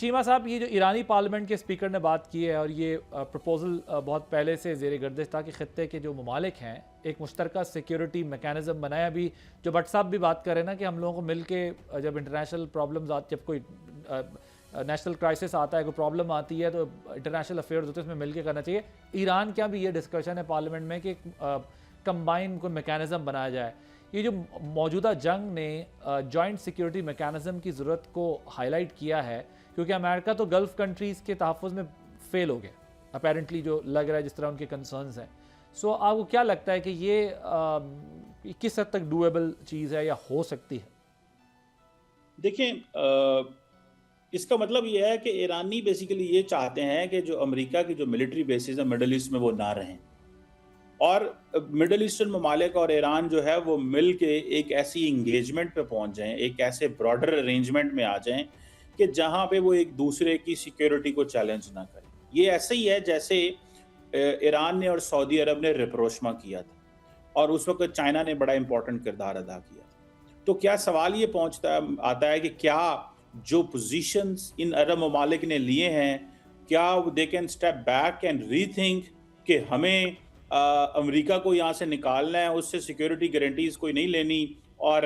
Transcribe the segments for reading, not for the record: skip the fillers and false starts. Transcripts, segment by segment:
चीमा साहब, ये जो ईरानी पार्लियामेंट के स्पीकर ने बात की है और ये प्रपोजल बहुत पहले से ज़ेर गर्दिश था कि ख़त्े के जो ममालिक हैं एक मुश्तरका सिक्योरिटी मैकेनिज़्म बनाया। अभी जो भट्ट साहब भी बात कर रहे हैं ना कि हम लोगों को मिल के जब इंटरनेशनल प्रॉब्लम्स जब कोई नेशनल क्राइसिस आता है, कोई प्रॉब्लम आती है, तो इंटरनेशनल अफेयर्स होते हैं, उसमें मिल के करना चाहिए। ईरान क्या भी ये डिस्कशन है पार्लियामेंट में कि कंबाइन कोई मैकेनिज़्म बनाया जाए। ये जो मौजूदा जंग ने जॉइंट सिक्योरिटी मैकेनिज़्म की ज़रूरत को हाईलाइट किया है, क्योंकि अमेरिका तो गल्फ़ कंट्रीज़ के तहफ़्फ़ुज़ में फ़ेल हो गया अपेरेंटली, जो लग रहा है जिस तरह उनके कंसर्न्स हैं। सो आपको क्या लगता है कि ये किस हद तक डूएबल चीज़ है या हो सकती है? देखें, इसका मतलब ये है कि ईरानी बेसिकली ये चाहते हैं कि जो अमेरिका की जो मिलिट्री बेसिस है मिडल ईस्ट में वो ना रहें, और मिडल ईस्टर्न ममालिक और ईरान जो है वो मिल के एक ऐसी इंगेजमेंट पे पहुंच जाएं, एक ऐसे ब्रॉडर अरेंजमेंट में आ जाएं कि जहां पे वो एक दूसरे की सिक्योरिटी को चैलेंज ना करें। ये ऐसे ही है जैसे ईरान ने और सऊदी अरब ने रिप्रोशमा किया था, और उस वक्त चाइना ने बड़ा इंपॉर्टेंट किरदार अदा किया था। तो क्या सवाल ये आता है कि क्या जो पोजीशंस इन अरब ममालिक ने लिए हैं, क्या they can step back and rethink कि हमें अमेरिका को यहाँ से निकालना है, उससे सिक्योरिटी गारंटीज कोई नहीं लेनी, और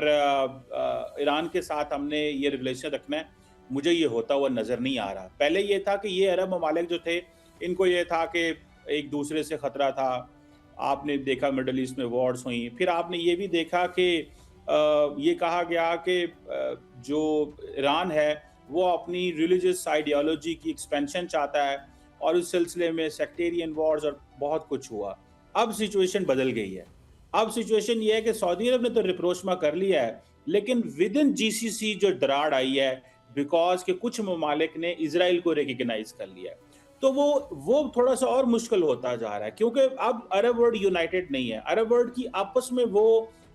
ईरान के साथ हमने ये रिलेशन रखना है। मुझे ये होता हुआ नज़र नहीं आ रहा। पहले ये था कि ये अरब ममालिक जो थे, इनको ये था कि एक दूसरे से ख़तरा था। आपने देखा मिडल ईस्ट में वॉर्स हुई, फिर आपने ये भी देखा कि ये कहा गया कि जो ईरान है वो अपनी रिलीजियस आइडियोलॉजी की एक्सपेंशन चाहता है, और उस सिलसिले में सेक्टेरियन वॉर्स और बहुत कुछ हुआ। अब सिचुएशन बदल गई है। अब सिचुएशन ये है कि सऊदी अरब ने तो रिप्रोशमा कर लिया है, लेकिन विद इन जीसीसी जो दरार आई है, बिकॉज के कुछ ममालिक ने इजराइल को रिकग्नाइज कर लिया है, तो वो थोड़ा सा और मुश्किल होता जा रहा है, क्योंकि अब अरब वर्ल्ड यूनाइटेड नहीं है। अरब वर्ल्ड की आपस में वो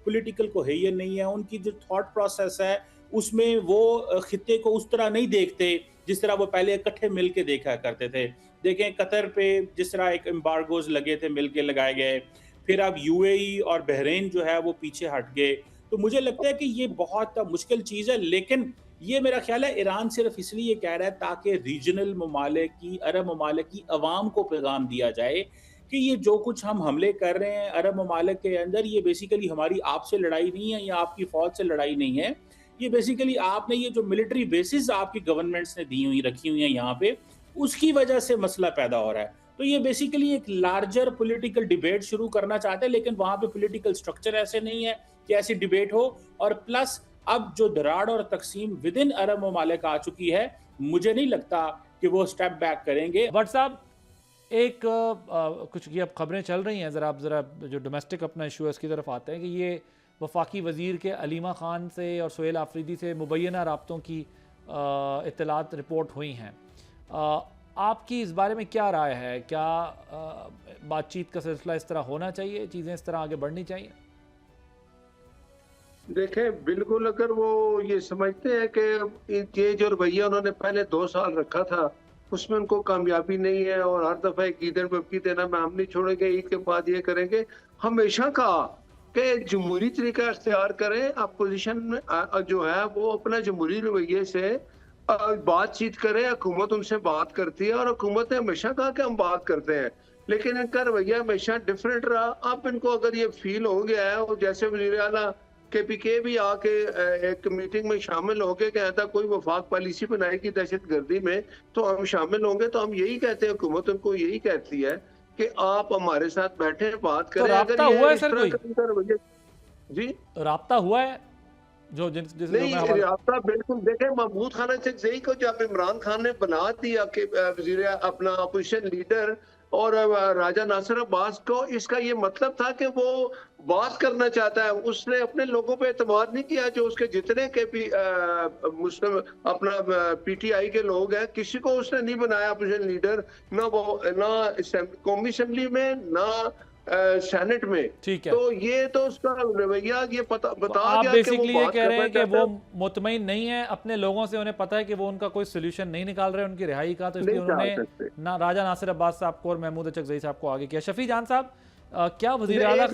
पॉलिटिकल कोहेजन नहीं है, उनकी जो थॉट प्रोसेस है उसमें वो खित्ते को उस तरह नहीं देखते जिस तरह वो पहले इकट्ठे मिल के देखा करते थे। देखें कतर पे जिस तरह एक एम्बार्गोज लगे थे, मिल के लगाए गए, फिर अब यूएई और बहरीन जो है वो पीछे हट गए। तो मुझे लगता है कि ये बहुत मुश्किल चीज़ है, लेकिन ये मेरा ख्याल है ईरान सिर्फ इसलिए कह रहा है ताकि रीजनल ममालिक की, अरब ममालिक की अवाम को पैगाम दिया जाए कि ये जो कुछ हम हमले कर रहे हैं अरब ममालिक के अंदर, ये बेसिकली हमारी आपसे लड़ाई नहीं है या आपकी फौज से लड़ाई नहीं है। ये बेसिकली आपने ये जो मिलिट्री बेसिस आपकी गवर्नमेंट्स ने दी हुई रखी हुई हैं यहाँ पे, उसकी वजह से मसला पैदा हो रहा है। तो ये बेसिकली एक लार्जर पॉलिटिकल डिबेट शुरू करना चाहते हैं, लेकिन वहाँ पे पॉलिटिकल स्ट्रक्चर ऐसे नहीं है कि ऐसी डिबेट हो। और प्लस अब जो दराड़ और तकसीम विद इन अरब ममालिक आ चुकी है, मुझे नहीं लगता कि वो स्टेप बैक करेंगे। भट्ट साहब, एक कुछ ये अब खबरें चल रही हैं, ज़रा जो डोमेस्टिक अपना इशू है उसकी तरफ आते हैं कि ये वफाकी वज़ीर के अलीमा ख़ान से और सुहेल आफरीदी से मुबैना राब्तों की इत्तलात रिपोर्ट हुई हैं। आपकी इस बारे में क्या राय है? क्या बातचीत का सिलसिला इस तरह होना चाहिए, चीज़ें इस तरह आगे बढ़नी चाहिए? देखें, बिल्कुल अगर वो ये समझते हैं कि ये जो रवैया उन्होंने पहले 2 साल रखा था उसमें उनको कामयाबी नहीं है, और हर दफ़ा एक ईंधन बपकी देना मैं हम नहीं छोड़ेंगे, ईद के बाद ये करेंगे, हमेशा कहा कि जमहूरी तरीका इख्तियार करें। अपोजिशन जो है वो अपना जमहूरी रवैये से बातचीत करें। हुकूमत उनसे बात करती है और हुकूमत ने हमेशा कहा कि हम बात करते हैं, लेकिन इनका रवैया हमेशा डिफरेंट रहा। अब इनको अगर ये फील हो गया है, और जैसे वज़ीर आला KPK भी आके एक मीटिंग में शामिल होके कहता कोई वफाक पॉलिसी बनाएगी दहशतगर्दी में तो हम शामिल होंगे, तो हम यही कहते हैं, हुकूमत उनको यही कहती है कि आप हमारे साथ बैठे बात तो करें। राब्ता हुआ है सर? कोई जी राब्ता हुआ है जो नहीं, राब्ता बिल्कुल। देखें, महमूद खान चकज़ई को जब इमरान खान ने बना दिया कि वज़ीर अपना अपोजिशन लीडर, और राजा नासिर अब्बास को, इसका ये मतलब था कि वो बात करना चाहता है। उसने अपने लोगों पे एतमाद नहीं किया, जो उसके जितने के भी मुस्लिम अपना PTI के लोग हैं, किसी को उसने नहीं बनाया अपोजिशन लीडर, ना वो ना कौमी असम्बली में ना सेनेट में। ठीक है, तो ये तो उसका रवैया ये बता आप गया बेसिकली कि ये कह रहे हैं कि वो मुतमईन नहीं है अपने लोगों से, उन्हें पता है कि वो उनका कोई सोल्यूशन नहीं निकाल रहे उनकी रिहाई का, तो इसलिए उन्होंने ना राजा नासिर अब्बास साहब को और महमूद चकज़ई साहब को आगे किया। शफी जान साहब, क्या वज़ीर आला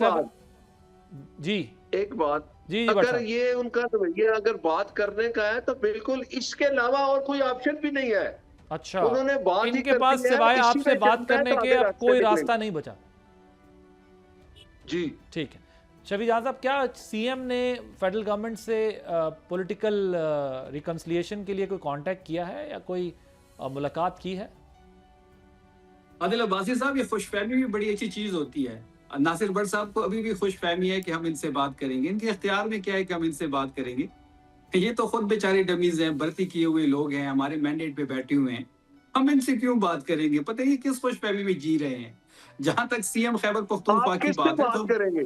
जी एक बात, जी जी भट्ट अगर साहब। ये उनका रवैया अगर बात करने का है तो बिल्कुल इसके अलावा और कोई ऑप्शन भी नहीं है। अच्छा, उन्होंने बात ही इनके कर पास दी है, सिवाय इसी आपसे में बात चलना है करने तो के आधे अब रास्ते कोई निकलेंगे। रास्ता नहीं बचा। जी ठीक है शफी जान साहब, क्या सीएम ने फेडरल गवर्नमेंट से पॉलिटिकल रिकन्सिलिएशन के लिए कोई कांटेक्ट किया है या कोई मुलाकात की है? आदिल अब्बासी साहब, ये खुशफहमी भी बड़ी अच्छी चीज होती है। नासिर भट्ट साहब को अभी भी खुशफहमी है कि हम इनसे बात करेंगे, इनके इख्तियार में क्या है कि हम इनसे बात करेंगे। ये तो खुद बेचारे डमीज हैं, भर्ती किए हुए लोग हैं, हमारे मैंडेट पे बैठे हुए हैं, हम इनसे क्यों बात करेंगे? पता है ये किस खुशफहमी में जी रहे हैं। जहां तक सीएम खैबर पख्तूनख्वा आप की किससे बात है बात तो करेंगे?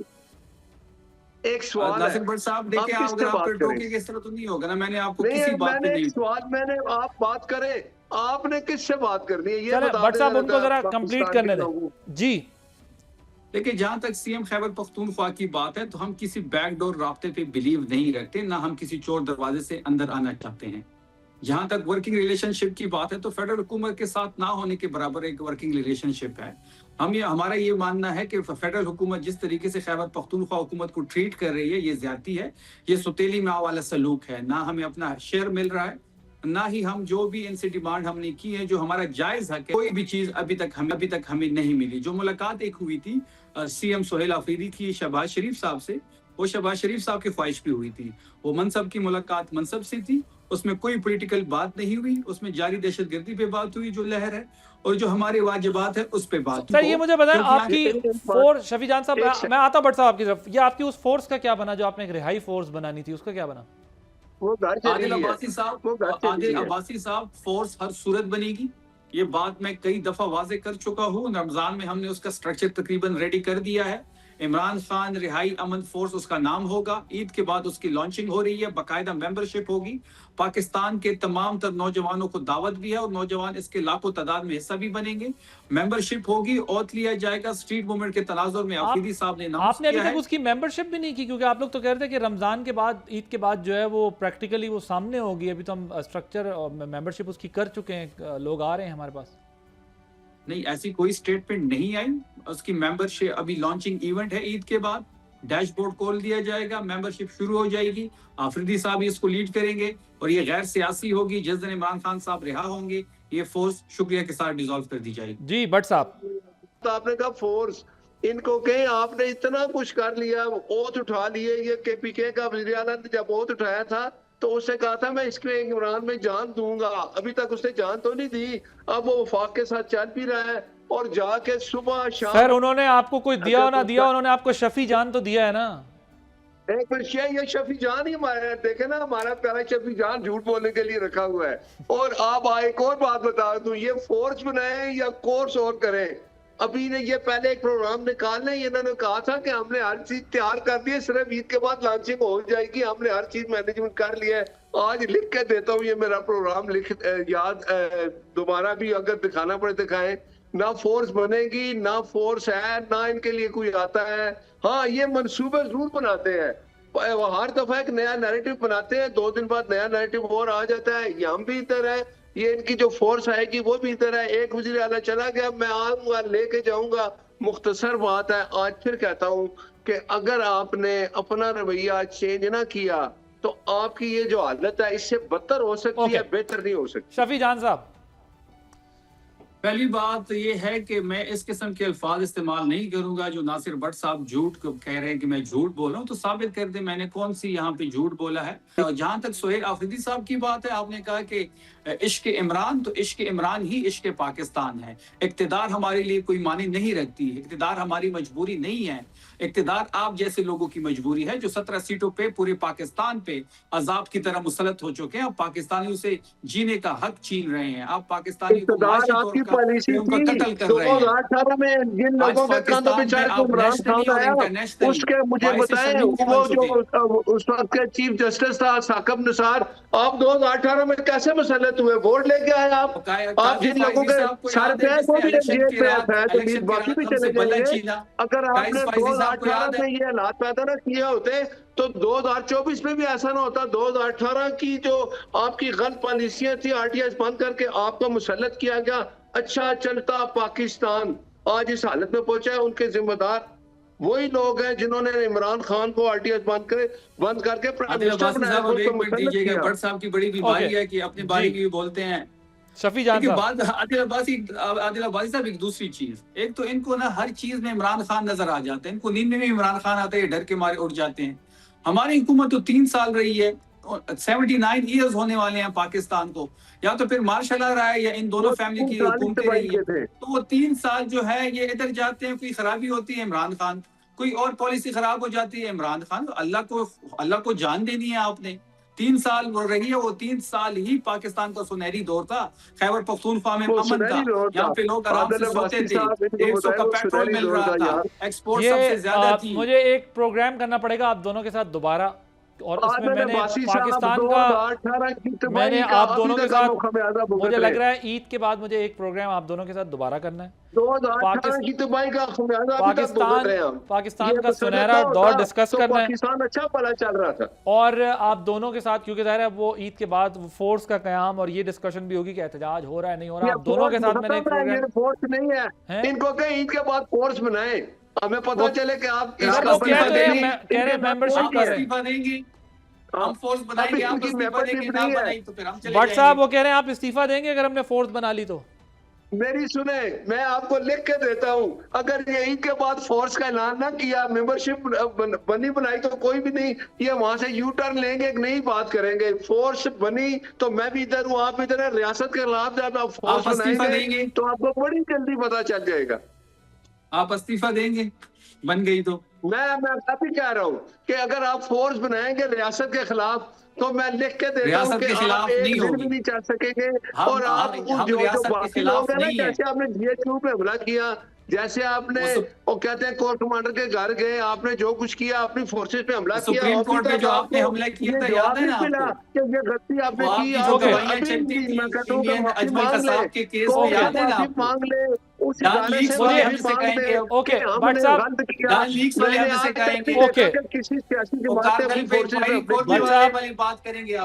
एक सवाल है, नासिर भट्ट साहब आप देखिए, अगर किससे आप बात फिर करेंगे? टोकेंगे इस तरह तो नहीं होगा ना। मैंने आपको नहीं किसी है, बात पे मैंने एक नहीं सवाल, मैंने आप बात करें, आपने किससे बात करनी है ये चले बता भट्ट साहब दें उनको जरा कंप्लीट पाकिस्तान के करने दें। लोगों को। जी देखिए, जहां तक सीएम खैबर पख्तूनख्वा की बात है तो हम किसी बैकडोर राब्ते पे बिलीव नहीं रखते, ना हम किसी चोर दरवाजे से अंदर आना चाहते हैं। जहां तक वर्किंग रिलेशनशिप की बात है तो फेडरल हुकूमत के साथ ना होने के बराबर एक वर्किंग रिलेशनशिप है। हमारा ये मानना है कि फेडरल हुकूमत जिस तरीके से खैबर पख्तूनख्वा हुकूमत को ट्रीट कर रही है, ये ज्यादती है, ये सुतेली माँ वाला सलूक है। ना हमें अपना शेयर मिल रहा है, ना ही हम जो भी इनसे डिमांड हमने की है, जो हमारा जायज हक है, कोई भी चीज अभी तक हमें नहीं मिली। जो मुलाकात एक हुई थी सीएम सोहेल आफरीदी की शहबाज शरीफ साहब से, वो शहबाज शरीफ साहब की ख्वाहिश भी हुई थी। वो मनसब की मुलाकात मनसब से थी, उसमें कोई पॉलिटिकल बात नहीं हुई, उसमें जारी दहशतगर्दी पे बात हुई जो लहर है, और जो हमारे वाजिबात है उस पे बात सर, ये मुझे बताएं, क्योंकि आपकी फोर्स, शफी जान साहब मैं आता हूं भट्ट साहब आपकी तरफ, ये आपकी उस फोर्स का क्या बना जो आपने एक रिहाई फोर्स बनानी थी, उसका क्या बना? वो घर चली आदिल है, अब्बासी साहब, वो घर चली आदिल है। अब्बासी साहब, फोर्स हर सूरत बनेगी। ये बात मैं कई दफा वाजे कर चुका हूँ। रमजान में हमने उसका स्ट्रक्चर तकरीबन रेडी कर दिया है। इमरान खान रिहाई अमन फोर्स उसका नाम होगा। ईद के बाद उसकी लॉन्चिंग हो रही है, बाकायदा मेंबरशिप होगी। पाकिस्तान के तमाम तर नौजवानों को दावत भी है और नौजवान इसके लाखों तादाद में हिस्सा भी बनेंगे। मेंबरशिप होगी, ओथ लिया जाएगा। स्ट्रीट मूवमेंट के तनाजुर में आफरीदी साहब ने अनाउंस आपने अभी किया तक है। उसकी मेंबरशिप भी नहीं की, क्योंकि आप लोग तो कह रहे थे कि रमजान के बाद, ईद के बाद जो है वो प्रैक्टिकली वो सामने होगी। अभी तो हम स्ट्रक्चर और मेंबरशिप उसकी कर चुके हैं, लोग आ रहे हैं हमारे पास। नहीं, ऐसी कोई स्टेटमेंट नहीं आई। उसकी मेंबरशिप अभी लॉन्चिंग इवेंट है, ईद के बाद डैशबोर्ड खोल दिया जाएगा, मेंबरशिप शुरू हो जाएगी। आफरीदी साहब इसको लीड करेंगे और ये गैर सियासी होगी। जिस दिन इमरान खान साहब रिहा होंगे, ये फोर्स शुक्रिया के साथ डिसॉल्व कर दी जाएगी। जी भट्ट साहब, तो आपने कहा फोर्स, इनको कहें आपने इतना कुछ कर लिया, ओथ उठा लिए। ये केपीके का वज़ीर आला ने जब ओथ उठाया था तो उसने कहा था मैं इसके इमरान में जान दूंगा, अभी तक उसने जान तो नहीं दी। अब वो वफाक के साथ चल भी रहा है और जाके सुबह शाम। सर उन्होंने आपको कोई दिया हो ना दिया, उन्होंने आपको शफी जान तो दिया है ना। एक मिनट, ये शफी जान ही हमारे देखे ना, हमारा प्यारा शफी जान झूठ बोलने के लिए रखा हुआ है। और आप एक और बात बता दूं, ये फोर्स बनाए या कोर्स और करें, अभी ने ये पहले एक प्रोग्राम निकालना है। इन्होंने कहा था कि हमने हर चीज तैयार कर दी है, सिर्फ ईद के बाद लॉन्चिंग हो जाएगी, हमने हर चीज मैनेजमेंट कर लिया है। आज लिख के देता हूँ, ये मेरा प्रोग्राम याद दोबारा भी अगर दिखाना पड़े दिखाएं। ना फोर्स बनेगी, ना फोर्स है, ना इनके लिए कोई आता है। हाँ, ये मंसूबे जरूर बनाते हैं, हर दफा एक नया नैरेटिव बनाते हैं, 2 दिन बाद नया नैरेटिव और आ जाता है। ये हम भी इधर है, ये इनकी जो फोर्स आएगी वो भी इधर है। एक वज़ीर आला चला गया, मैं आऊंगा लेके जाऊंगा। मुख्तसर बात है, आज फिर कहता हूँ कि अगर आपने अपना रवैया चेंज ना किया तो आपकी ये जो हालत है इससे बदतर हो सकती है, बेहतर नहीं हो सकती। शफी जान साहब, पहली बात ये है कि मैं इस किस्म के अल्फाज इस्तेमाल नहीं करूंगा। जो नासिर भट्ट साहब झूठ कह रहे हैं कि मैं झूठ बोल रहा हूँ, तो साबित कर दे मैंने कौन सी यहाँ पे झूठ बोला है। और जहां तक सोहेल आफरीदी साहब की बात है, आपने कहा कि इश्क इमरान, तो इश्क इमरान ही इश्क पाकिस्तान है। इक्तिदार हमारे लिए कोई मानी नहीं रखती, इक्तिदार हमारी मजबूरी नहीं है। इक्तिदार आप जैसे लोगों की मजबूरी है जो 17 सीटों पे पूरे पाकिस्तान पे अजाब की तरह मुसलत हो चुके हैं। अब पाकिस्तानियों से जीने का हक छीन रहे हैं। आप पाकिस्तानी को माशी तौर पर पॉलिसी उनका थी कत्ल कर रहे हैं। 2018 में जिन लोगों के कानों पे चार को इमरान खान आया, उसके मुझे बताएं, वो जो उस वक्त के चीफ जस्टिस था साकिब निसार, आप 2018 में कैसे मुसल्लत हुए? वोट लेके आए आप जिन लोगों के सर पे वो भी जेल पे है, तो मीर बाकी भी चले जाएंगे। अगर आपने 2018 में ये हालात पैदा ना किए होते तो 2024 में भी ऐसा ना होता। 2018 की जो आपकी गलत पॉलिसियां थी, आरटीआई बंद करके आपको मुसल्लत किया गया। अच्छा चलता पाकिस्तान आज इस हालत में पहुंचा है, उनके जिम्मेदार वही लोग हैं जिन्होंने इमरान खान को आरटीएस बंद करके प्राइम आदिल मिनिस्टर अब्बासी बनाया, साहब अब उसको एक मिनट मुसल्लत दीजिएगा, किया। भट्ट साहब की बड़ी बीमारी ओके। है कि अपनी बारी जी। की बोलते हैं। शफी जान देखिए साहब, बात आदिल अब्बासी साहब एक दूसरी चीज, एक तो इनको ना हर चीज में इमरान खान नजर आ जाते हैं, इनको नींद में भी इमरान खान आता है, डर के मारे उठ जाते हैं। हमारी हुकूमत तो 3 साल रही है, 79 ईयर्स होने वाले हैं पाकिस्तान को, या तो फिर मार्शल लॉ रहा है या इन दोनों फैमिली की हुकूमतें रही है। तो वो 3 साल जो है ये इधर जाते हैं, कोई खराबी होती है इमरान खान, कोई और पॉलिसी खराब हो जाती है इमरान खान। अल्लाह को जान देनी है आपने। 3 साल वो रही है, वो 3 साल ही पाकिस्तान का सुनहरी दौर था, खैबर पख्तूनख्वा में अमन था, यहाँ पे लोग आराम से सोते थे, 150 का पेट्रोल मिल रहा था, एक्सपोर्ट सबसे ज्यादा थी। मुझे एक प्रोग्राम करना पड़ेगा आप दोनों के साथ दोबारा, और उसमें मैंने पाकिस्तान का, मैंने आप दोनों के साथ, मुझे लग रहा है ईद के बाद मुझे एक प्रोग्राम आप दोनों के साथ दोबारा करना है। 2018 की तबाही का पाकिस्तान का सुनहरा दौर डिस्कस करना है, पाकिस्तान अच्छा भला चल रहा था। और आप दोनों के साथ, क्योंकि ज़ाहिर है वो ईद के बाद फोर्स का क़याम और ये डिस्कशन भी होगी कि एहतजाज हो रहा है नहीं हो रहा, आप दोनों के साथ मैंने एक प्रोग्राम। फोर्स नहीं है, इनको कहें ईद के बाद फोर्स बनाए, हमें पता चले कि आप कह रहे मेंबरशिप कर रहे हैं, देंगे हम फोर्स बनाएंगे, आप इस्तीफा देंगे, ना बनाएंगे तो फिर हम चले भट्ट साहब वो कह रहे हैं आप इस्तीफा देंगे अगर हमने फोर्स बना ली तो। मेरी सुने, मैं आपको लिख के देता हूँ, अगर ये ईद के बाद फोर्स का ऐलान ना किया, मेंबरशिप बनी बनाई तो कोई भी नहीं, ये वहां से यू टर्न लेंगे, एक नई बात करेंगे। फोर्स बनी तो मैं भी इधर हूँ, आप इधर है, रियासत के खिलाफ जब आप फोर्स बनाएंगे तो आपको बड़ी जल्दी पता चल जाएगा। आप इस्तीफा देंगे बन गई तो? मैं अभी कह रहा हूँ कि अगर आप फोर्स बनाएंगे रियासत के खिलाफ तो मैं लिख के देता हूँ कि आप एक दिन भी नहीं चल सकेंगे। और आप जो बाकी लोग हैं ना, जैसे आपने GHQ पे हमला किया, जैसे आपने वो कहते हैं कोर कमांडर के घर गए, आपने जो कुछ किया, अपनी फोर्सेस पे हमला किया, सुप्रीम कोर्ट पे जो आपने हमला किया था याद है ना आपको? ये गलती आपने की, याद है ना? मांग ले उस ओके भट्ट साहब,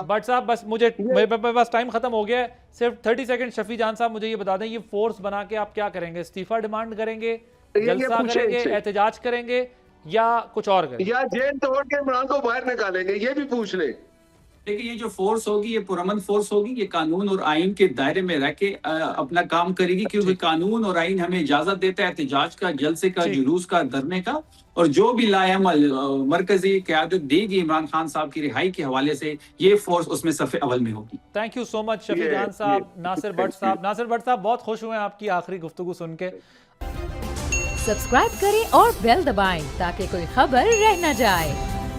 भट्ट साहब बस मुझे, मेरे पास टाइम खत्म हो गया है, सिर्फ 30 सेकंड। शफी जान साहब मुझे ये बता दें, ये फोर्स बना के आप क्या करेंगे? इस्तीफा डिमांड करेंगे, जलसा करेंगे, एहतजाज करेंगे, या कुछ और करेंगे, या जेल तोड़ के इमरान को बाहर निकालेंगे? ये भी पूछ ले। देखिए ये जो फोर्स होगी ये पुरअमन फोर्स होगी, ये कानून और आइन के दायरे में रह के अपना काम करेगी, क्योंकि कानून और आइन हमें इजाजत देता है एहतजाज का, जलसे का, जुलूस का, धरने का, और जो भी लाएअमल मरकजी क़यादत देगी इमरान खान साहब की रिहाई के हवाले से, ये फोर्स उसमें सफ़े अव्वल में होगी। Thank you so much Shafi जान साहब। नासिर भट्ट साहब, बहुत खुश हुए आपकी आखिरी गुफ्तगू सुन के। सब्सक्राइब करें और बेल दबाएं ताकि कोई खबर रह न जाए।